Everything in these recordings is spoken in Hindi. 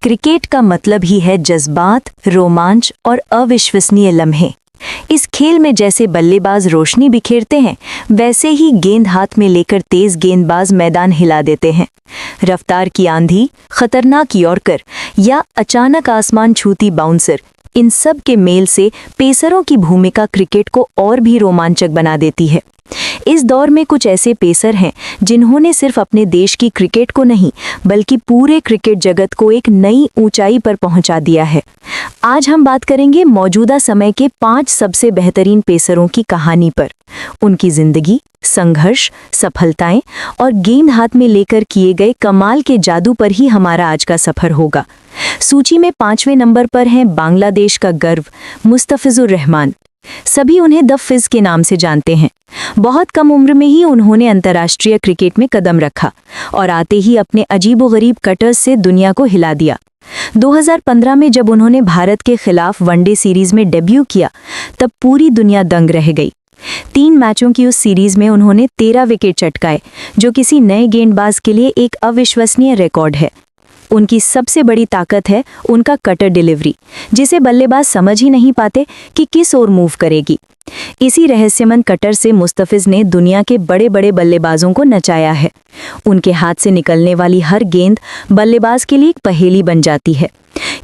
क्रिकेट का मतलब ही है जज्बात, रोमांच और अविश्वसनीय लम्हे। इस खेल में जैसे बल्लेबाज रोशनी बिखेरते हैं, वैसे ही गेंद हाथ में लेकर तेज गेंदबाज मैदान हिला देते हैं। रफ्तार की आंधी, खतरनाक यॉर्कर या अचानक आसमान छूती बाउंसर, इन सब के मेल से पेसरों की भूमिका क्रिकेट को और भी रोमांचक बना देती है। इस दौर में कुछ ऐसे पेसर हैं जिन्होंने सिर्फ अपने देश की क्रिकेट को नहीं बल्कि पूरे क्रिकेट जगत को एक नई ऊंचाई पर पहुंचा दिया है। आज हम बात करेंगे मौजूदा समय के 5 सबसे बेहतरीन पेसरों की कहानी पर। उनकी जिंदगी, संघर्ष, सफलताएं और गेंद हाथ में लेकर किए गए कमाल के जादू पर ही हमारा आज का सफर होगा। सूची में 5वें नंबर पर हैं बांग्लादेश का गर्व मुस्तफिजुर रहमान। सभी उन्हें द फिज के नाम से जानते हैं। बहुत कम उम्र में ही उन्होंने अंतर्राष्ट्रीय क्रिकेट में कदम रखा और आते ही अपने अजीबोगरीब कटर्स से दुनिया को हिला दिया। 2015 में जब उन्होंने भारत के खिलाफ वनडे सीरीज में डेब्यू किया, तब पूरी दुनिया दंग रह गई। 3 मैचों की उस सीरीज में उन्होंने 13 विकेट चटकाए, जो किसी नए गेंदबाज के लिए एक अविश्वसनीय रिकॉर्ड है। उनकी सबसे बड़ी ताकत है उनका कटर डिलीवरी, जिसे बल्लेबाज समझ ही नहीं पाते कि किस ओर मूव करेगी। इसी रहस्यमंद कटर से मुस्तफिज ने दुनिया के बड़े बड़े बल्लेबाजों को नचाया है। उनके हाथ से निकलने वाली हर गेंद बल्लेबाज के लिए एक पहेली बन जाती है।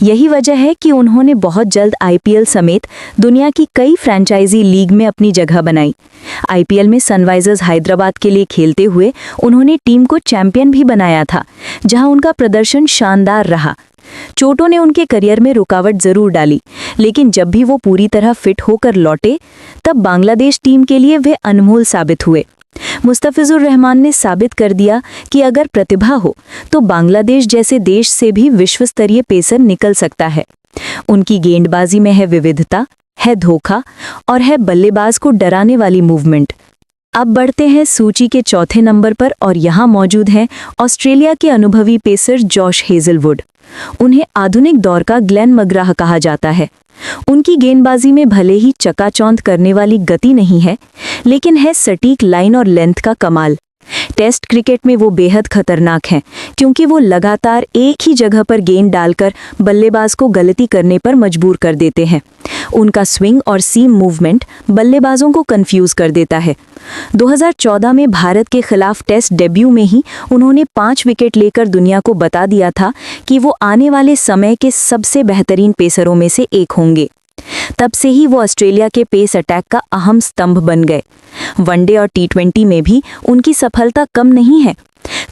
यही वजह है कि उन्होंने बहुत जल्द आईपीएल समेत दुनिया की कई फ्रेंचाइजी लीग में अपनी जगह बनाई। आईपीएल में सनराइजर्स हैदराबाद के लिए खेलते हुए उन्होंने टीम को चैंपियन भी बनाया था, जहां उनका प्रदर्शन शानदार रहा। चोटों ने उनके करियर में रुकावट जरूर डाली, लेकिन जब भी वो पूरी तरह फिट होकर लौटे, तब बांग्लादेश टीम के लिए वे अनमोल साबित हुए। मुस्तफिजुर रहमान ने साबित कर दिया कि अगर प्रतिभा हो तो बांग्लादेश जैसे देश से भी विश्व स्तरीय पेसर निकल सकता है। उनकी गेंदबाजी में है विविधता, है धोखा और है बल्लेबाज को डराने वाली मूवमेंट। अब बढ़ते हैं सूची के 4थे नंबर पर और यहाँ मौजूद हैं ऑस्ट्रेलिया के अनुभवी पेसर जॉश हेजलवुड। उन्हें आधुनिक दौर का ग्लेन मग्राह कहा जाता है। उनकी गेंदबाजी में भले ही चकाचौंध करने वाली गति नहीं है, लेकिन है सटीक लाइन और लेंथ का कमाल। टेस्ट क्रिकेट में वो बेहद खतरनाक हैं, क्योंकि वो लगातार एक ही जगह पर गेंद डालकर बल्लेबाज को गलती करने पर मजबूर कर देते हैं। उनका स्विंग और सीम मूवमेंट बल्लेबाजों को कंफ्यूज कर देता है। 2014 में भारत के खिलाफ टेस्ट डेब्यू में ही उन्होंने 5 विकेट लेकर दुनिया को बता दिया था कि वो आने वाले समय के सबसे बेहतरीन पेसरों में से एक होंगे। तब से ही वो ऑस्ट्रेलिया के पेस अटैक का अहम स्तंभ बन गए। वनडे और टी20 में भी उनकी सफलता कम नहीं है।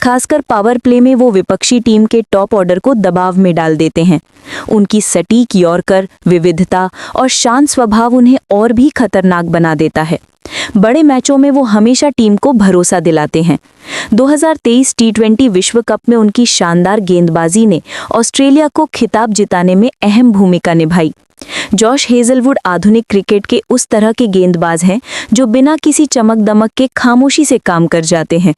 खासकर पावर प्ले में वो विपक्षी टीम के टॉप ऑर्डर को दबाव में डाल देते हैं। उनकी सटीक यॉर्कर, विविधता और शांत स्वभाव उन्हें और भी खतरनाक बना देता है। बड़े मैचों में वो हमेशा टीम को भरोसा दिलाते हैं। 2023 टी20 विश्व कप में उनकी शानदार गेंदबाजी ने ऑस्ट्रेलिया को खिताब जिताने में अहम भूमिका निभाई। जॉश हेजलवुड आधुनिक क्रिकेट के उस तरह के गेंदबाज हैं जो बिना किसी चमक दमक के खामोशी से काम कर जाते हैं,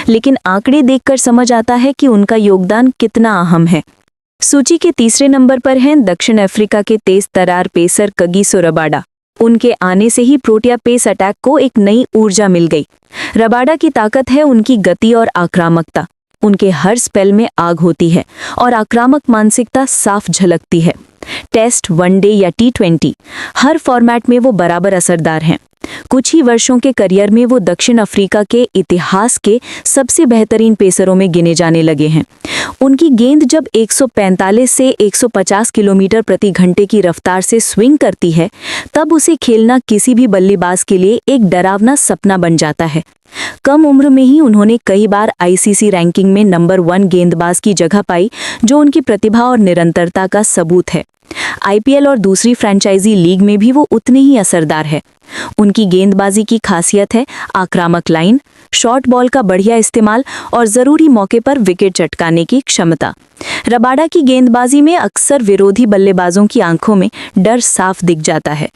लेकिन आंकड़े देखकर समझ आता है कि उनका योगदान कितना अहम है। सूची के 3रे नंबर पर हैं दक्षिण अफ्रीका के तेज तरार पेसर कगिसो रबाडा। उनके आने से ही प्रोटिया पेस अटैक को एक नई ऊर्जा मिल गई। रबाडा की ताकत है उनकी गति और आक्रामकता। उनके हर स्पेल में आग होती है और आक्रामक मानसिकता साफ झलकती है। टेस्ट, वनडे या टी20 हर फॉर्मेट में वो बराबर असरदार हैं। कुछ ही वर्षों के करियर में वो दक्षिण अफ्रीका के इतिहास के सबसे बेहतरीन पेसरों में गिने जाने लगे हैं। उनकी गेंद जब 145 से 150 किलोमीटर प्रति घंटे की रफ्तार से स्विंग करती है, तब उसे खेलना किसी भी बल्लेबाज के लिए एक डरावना सपना बन जाता है। कम उम्र में ही उन्होंने कई बार आईसीसी रैंकिंग में नंबर 1 गेंदबाज की जगह पाई, जो उनकी प्रतिभा और निरंतरता का सबूत है। आईपीएल और दूसरी फ्रेंचाइजी लीग में भी वो उतने ही असरदार है। उनकी गेंदबाजी की खासियत है आक्रामक लाइन, शॉर्ट बॉल का बढ़िया इस्तेमाल और ज़रूरी मौके पर विकेट चटकाने की क्षमता। रबाडा की गेंदबाजी में अक्सर विरोधी बल्लेबाजों की आंखों में डर साफ दिख जाता है।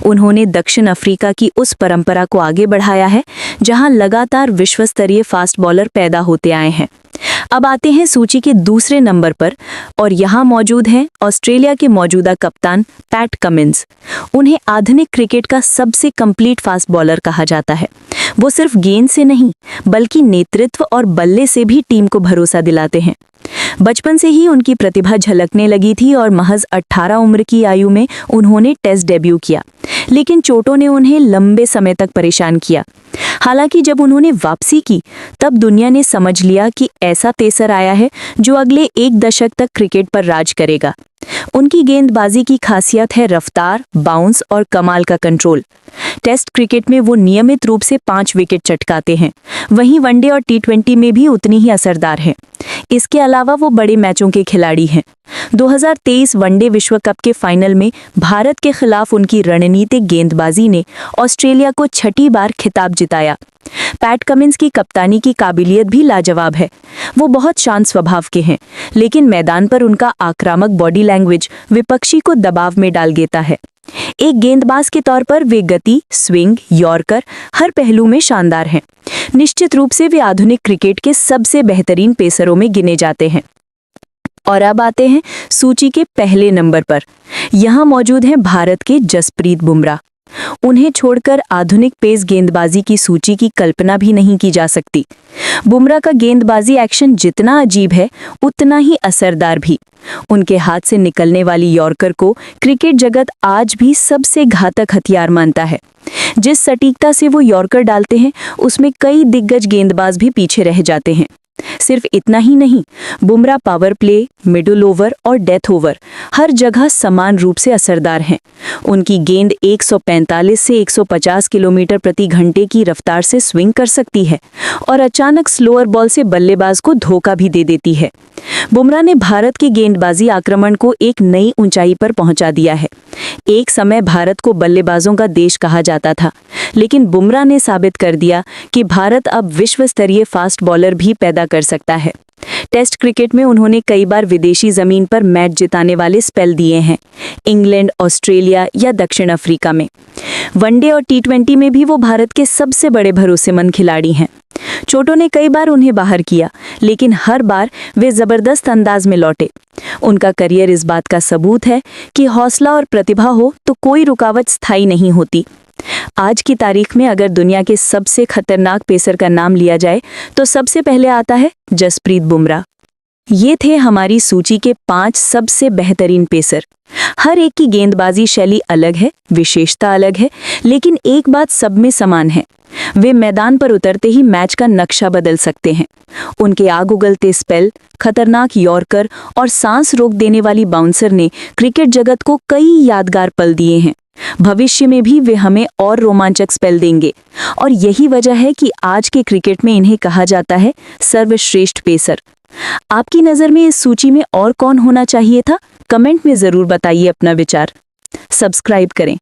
उन्होंने दक्षिण अफ्रीका की उस परंपरा को आगे बढ़ाया है जहां लगातार विश्व स्तरीय फास्ट बॉलर पैदा होते आए हैं। अब आते हैं सूची के 2रे नंबर पर और यहाँ मौजूद हैं ऑस्ट्रेलिया के मौजूदा कप्तान पैट कमिंस। उन्हें आधुनिक क्रिकेट का सबसे कंप्लीट फास्ट बॉलर कहा जाता है। वो सिर्फ गेंद से नहीं बल्कि नेतृत्व और बल्ले से भी टीम को भरोसा दिलाते हैं। बचपन से ही उनकी प्रतिभा झलकने लगी थी और महज 18 उम्र की आयु में उन्होंने टेस्ट डेब्यू किया, लेकिन चोटों ने उन्हें लंबे समय तक परेशान किया। हालांकि जब उन्होंने वापसी की, तब दुनिया ने समझ लिया कि ऐसा पेसर आया है जो अगले 1 दशक तक क्रिकेट पर राज करेगा। उनकी गेंदबाजी की खासियत है रफ्तार, बाउंस और कमाल का कंट्रोल। टेस्ट क्रिकेट में वो नियमित रूप से 5 विकेट चटकाते हैं, वहीं वनडे और टी20 में भी उतनी ही असरदार हैं। इसके अलावा वो बड़े मैचों के खिलाड़ी हैं। 2023 वनडे विश्व कप के फाइनल में भारत के खिलाफ उनकी रणनीतिक गेंदबाजी ने ऑस्ट्रेलिया को 6ठी बार खिताब जिताया। पैट कमिंस की कप्तानी की काबिलियत भी लाजवाब है। वो बहुत शांत स्वभाव के हैं, लेकिन मैदान पर उनका आक्रामक बॉडी लैंग्वेज विपक्षी को दबाव में डाल देता है। एक गेंदबाज के तौर पर वे गति, स्विंग, यॉर्कर हर पहलू में शानदार हैं। निश्चित रूप से वे आधुनिक क्रिकेट के सबसे बेहतरीन पेसरों में गिने जाते हैं। और अब आते हैं सूची के पहले नंबर पर। यहाँ मौजूद हैं भारत के जसप्रीत बुमराह। उन्हें छोड़कर आधुनिक पेस गेंदबाजी की सूची की कल्पना भी नहीं की जा सकती। बुमराह का गेंदबाजी एक्शन जितना अजीब है, उतना ही असरदार भी। उनके हाथ से निकलने वाली यॉर्कर को क्रिकेट जगत आज भी सबसे घातक हथियार मानता है। जिस सटीकता से वो यॉर्कर डालते हैं, उसमें कई दिग्गज गेंदबाज भी पीछे रह जाते हैं। सिर्फ इतना ही नहीं, Bumrah power play, middle over और डेथ ओवर हर जगह समान रूप से असरदार हैं। उनकी गेंद 145 से 150 किलोमीटर प्रति घंटे की रफ्तार से स्विंग कर सकती है और अचानक स्लोअर बॉल से बल्लेबाज को धोखा भी दे देती है। बुमराह ने भारत के गेंदबाजी आक्रमण को एक नई ऊंचाई पर पहुंचा दिया है। एक समय भारत को बल्लेबाजों का देश कहा जाता था, लेकिन बुमराह ने साबित कर दिया कि भारत अब विश्व स्तरीय फास्ट बॉलर भी पैदा कर सकता है। टेस्ट क्रिकेट में उन्होंने कई बार विदेशी जमीन पर मैच जिताने वाले स्पेल दिए हैं, इंग्लैंड, ऑस्ट्रेलिया या दक्षिण अफ्रीका में। वनडे और टी20 में भी वो भारत के सबसे बड़े भरोसेमंद खिलाड़ी हैं। चोटों ने कई बार उन्हें बाहर किया, लेकिन हर बार वे जबरदस्त अंदाज में लौटे। उनका करियर इस बात का सबूत है कि हौसला और प्रतिभा हो तो कोई रुकावट स्थायी नहीं होती। आज की तारीख में अगर दुनिया के सबसे खतरनाक पेसर का नाम लिया जाए, तो सबसे पहले आता है जसप्रीत बुमराह। ये थे हमारी सूची के 5 सबसे बेहतरीन पेसर। हर एक की गेंदबाजी शैली अलग है, विशेषता अलग है, लेकिन एक बात सब में समान है, वे मैदान पर उतरते ही मैच का नक्शा बदल सकते हैं। उनके आग उगलते स्पेल, खतरनाक यॉर्कर और सांस रोक देने वाली बाउंसर ने क्रिकेट जगत को कई यादगार पल दिए हैं। भविष्य में भी वे हमें और रोमांचक स्पेल देंगे, और यही वजह है कि आज के क्रिकेट में इन्हें कहा जाता है सर्वश्रेष्ठ पेसर। आपकी नज़र में इस सूची में और कौन होना चाहिए था? कमेंट में ज़रूर बताइए अपना विचार। सब्सक्राइब करें।